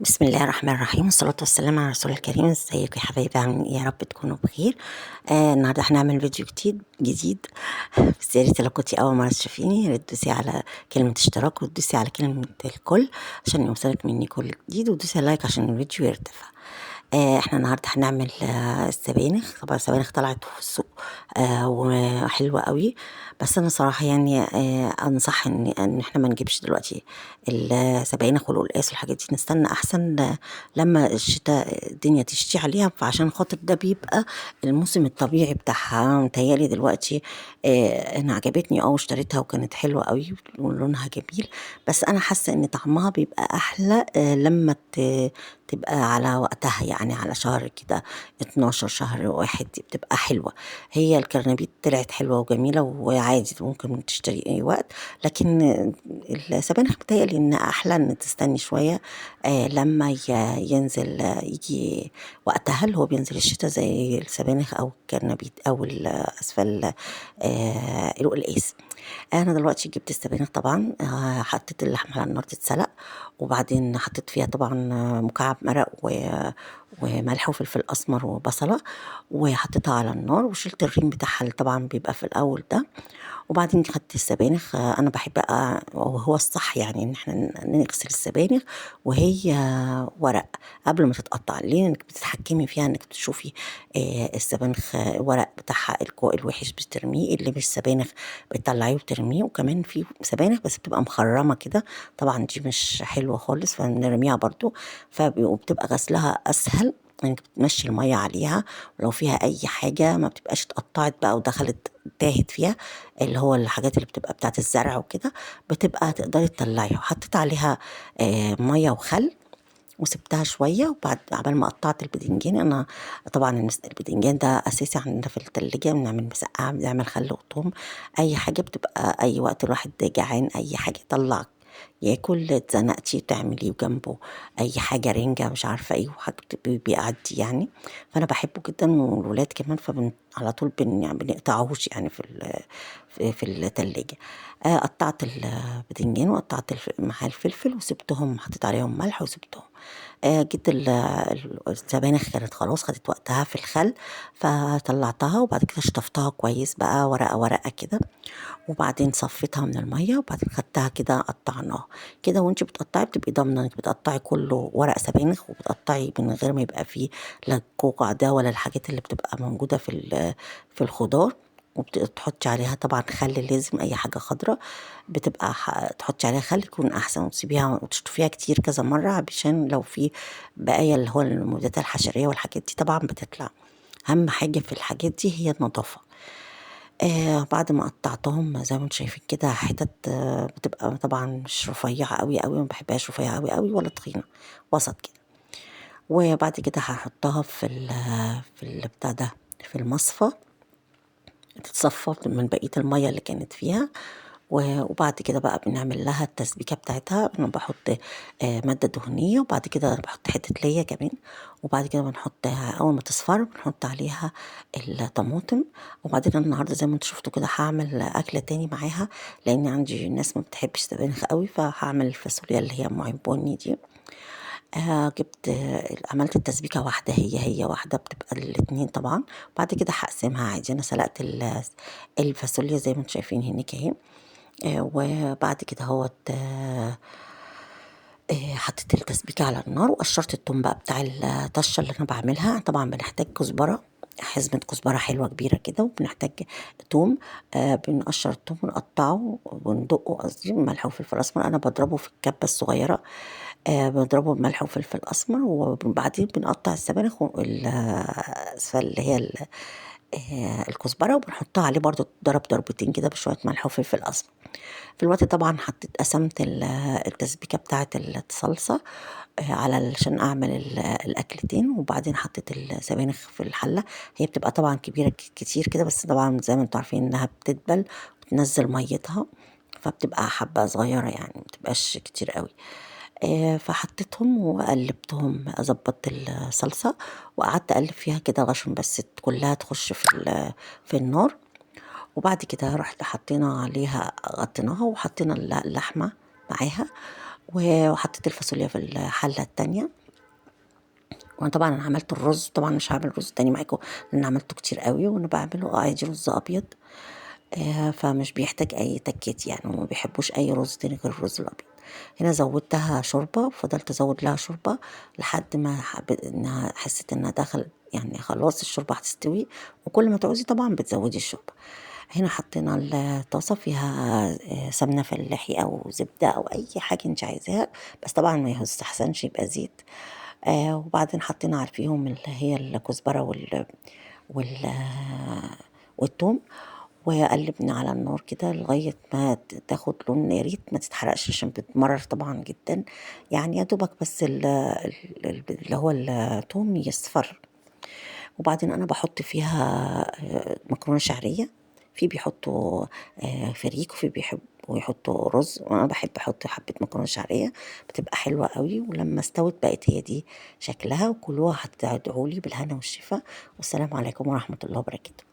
بسم الله الرحمن الرحيم، والصلاة والسلام على رسول الكريم. ازيكم يا حبايبي؟ عاملين ايه؟ يا رب تكونوا بخير. النهارده هنعمل فيديو جديد. بس يا ريت لو كنتي اول مره تشوفيني، يا ريت تدوسي على كلمه اشتراك وتدوسي على كلمه الكل عشان يوصلك مني كل جديد، وتدوسي لايك عشان الفيديو يرتفع. احنا النهارده هنعمل السبانخ. طبعا السبانخ طلعت في السوق وحلوه قوي. بس انا صراحه يعني انصح ان احنا ما نجيبش دلوقتي السبانخ والقلقاس والحاجات دي، نستنى احسن لما الشتاء الدنيا تشتي عليها، فعشان خاطر ده بيبقى الموسم الطبيعي بتاعها. متهيألي دلوقتي انا عجبتني واشتريتها وكانت حلوه قوي ولونها جميل. بس انا حاسه ان طعمها بيبقى احلى لما تبقى على وقتها، يعني على شهر كده 12 شهر واحد، دي بتبقى حلوة. هي الكرنبيط طلعت حلوة وجميلة وعادي ممكن تشتري أي وقت. لكن السبانخ متهيألي إن أحلى إن تستني شوية لما ينزل يجي وقتها، اللي هو بينزل الشتاء، زي السبانخ أو الكرنبيط أو أسفل القلقاس. انا دلوقتي جبت السبانخ طبعا، حطيت اللحمه على النار تتسلق، وبعدين حطيت فيها طبعا مكعب مرق وملح وفلفل اسمر وبصله، وحطيتها على النار وشلت الريم بتاعها اللي طبعا بيبقى في الاول ده. وبعدين خدت السبانخ. انا بحب بقى، وهو الصح يعني، ان احنا نغسل السبانخ وهي ورق قبل ما تتقطع. ليه؟ انك بتتحكمي فيها، انك تشوفي السبانخ ورق بتاعها الوحش بترميه، اللي مش سبانخ بتطلعيه وترميه. وكمان في سبانخ بس بتبقى مخرمه كده، طبعا دي مش حلوه خالص فبنرميها برضو. وبتبقى غسلها اسهل انك بتمشي الميه عليها، ولو فيها اي حاجه ما بتبقاش اتقطعت بقى ودخلت تاهت فيها، اللي هو الحاجات اللي بتبقى بتاعت الزرع وكده، بتبقى تقدري تطلعيها. وحطيت عليها ميه وخل وسبتها شوية. وبعد عبال ما قطعت البدنجان، أنا طبعا البدنجان ده أساسي عندنا في التلاجة، بنعمل مسقعة، بنعمل خل وثوم، أي حاجة بتبقى أي وقت الواحد جعان أي حاجة يطلع ياكل. اتزنقتي تعملي جنبه أي حاجة، رنجة مش عارفة ايه، وحاجة بيعدي يعني. فأنا بحبه جدا، والولاد كمان، على طول يعني بنقطعهوش يعني في التلاجة. قطعت البدنجان وقطعت معاه الفلفل وسبتهم، حطيت عليهم ملح وسبتهم. جيت السبانخ كانت خلاص خدت وقتها في الخل، فطلعتها وبعد كده شطفتها كويس بقى ورقة ورقة كده، وبعدين صفيتها من المية، وبعدين خدتها كده قطعناها كده. وانت بتقطعي بتبقي ضامنة انك بتقطعي كله ورق سبانخ، وبتقطعي من غير ما يبقى فيه لا الكوكع ده ولا الحاجات اللي بتبقى موجودة في الخضار. وبتحطي عليها طبعا خل، لازم اي حاجه خضراء بتبقى تحطي عليها خل يكون احسن، وتسيبيها وتشطفيها كتير كذا مره، عشان لو في بقايا اللي هو المبيدات الحشريه والحاجات دي طبعا بتطلع. اهم حاجه في الحاجات دي هي النظافه. بعد ما قطعتهم زي ما انتم شايفين كده حتت، بتبقى طبعا مش رفيعه قوي قوي، ما بحبهاش رفيعه قوي قوي ولا تخينه، وسط كده. وبعد كده هحطها في بتاع ده، في المصفى، تتصفى من بقية المية اللي كانت فيها. وبعد كده بقى بنعمل لها التسبيكة بتاعتها. أنا بحط مادة دهنية، وبعد كده بحط حتة ليا كمان. وبعد كده بنحط أول ما تصفر بنحط عليها الطماطم. وبعدين أنا النهاردة زي ما انتوا شفتوا كده هعمل أكلة تاني معاها، لأن عندي ناس ما بتحبش سبانخ قوي، فهعمل الفاصوليا اللي هي معين بني دي. جبت عملت التسبيكة واحدة، هي واحدة بتبقى الاتنين طبعا. بعد كده هقسمها عادي. أنا سلقت الفاصوليا زي ما انتم شايفين هناك اهي. وبعد كده هوت حطيت التسبيكة على النار، وقشرت التوم بقى بتاع الطشة اللي أنا بعملها. طبعا بنحتاج كزبرة، حزمة كزبرة حلوة كبيرة كده، وبنحتاج توم. بنقشر التوم ونقطعه وندقه، قصدي ملح وفلفل أسمر. أنا بضربه في الكبة الصغيرة، بنضربه بملح وفلفل أسمر. وبعدين بنقطع السبانخ اللي هي الكزبرة، وبنحطها عليه برضو ضرب ضربتين كده بشوية ملح وفلفل أسمر. في الوقت طبعا قسمت التسبيكة بتاعة الصلصة علشان أعمل الأكلتين. وبعدين حطيت السبانخ في الحلة. هي بتبقى طبعا كبيرة كتير كده، بس طبعا زي ما انتوا عارفين إنها بتدبل وتنزل ميتها، فبتبقى حبة صغيرة يعني مبتبقاش كتير قوي. فحطيتهم وقلبتهم، ظبطت الصلصة وقعدت أقلب فيها كده عشان بس كلها تخش في النار. وبعد كده رحت حطينا عليها، غطيناها وحطينا اللحمة معاها. وحطيت الفاصوليا في الحلة التانية. وأنا طبعًا عملت الرز، طبعًا مش هاعمل رز تاني معاكم لإن عملته كتير أوي، وأنا باعمله عادي رز أبيض، فمش بيحتاج أي تكّات يعني، هُم ما بيحبوش أي رز تاني غير الرز الأبيض. هنا زوّدتها شوربة، فضلت أزوّد لها شوربة لحد ما إنها حسيت إنها يعني خلاص الشوربة هتستوي، وكل ما تعوزي طبعًا بتزوّدي الشوربة. هنا حطينا الطاسة فيها سمنة فلاحي أو زبدة أو أي حاجة أنتِ عايزاها، بس طبعًا ما يستحسنش يبقى زيت. وبعدين حطينا فيهم اللي هي الكزبرة وال والتوم، وقلّبنا على النار كده لغاية ما تاخد لون، يا ريت ما تتحرقش عشان بتمرّر طبعًا جدًا، يعني يا دوبك بس اللي هو التوم يصفر. وبعدين أنا باحط فيها مكرونة شعرية، في بيحطّوا فريك وفي بيحبّوا يحطّوا رُز، وأنا باحب أحط حبّة مكرونة شعرية بتبقى حلوة أوي، ولمّا استوت بقت هي دي شكلها، وكلوها هتدعوا لي بالهنا والشفا، والسلام عليكم ورحمة الله وبركاته.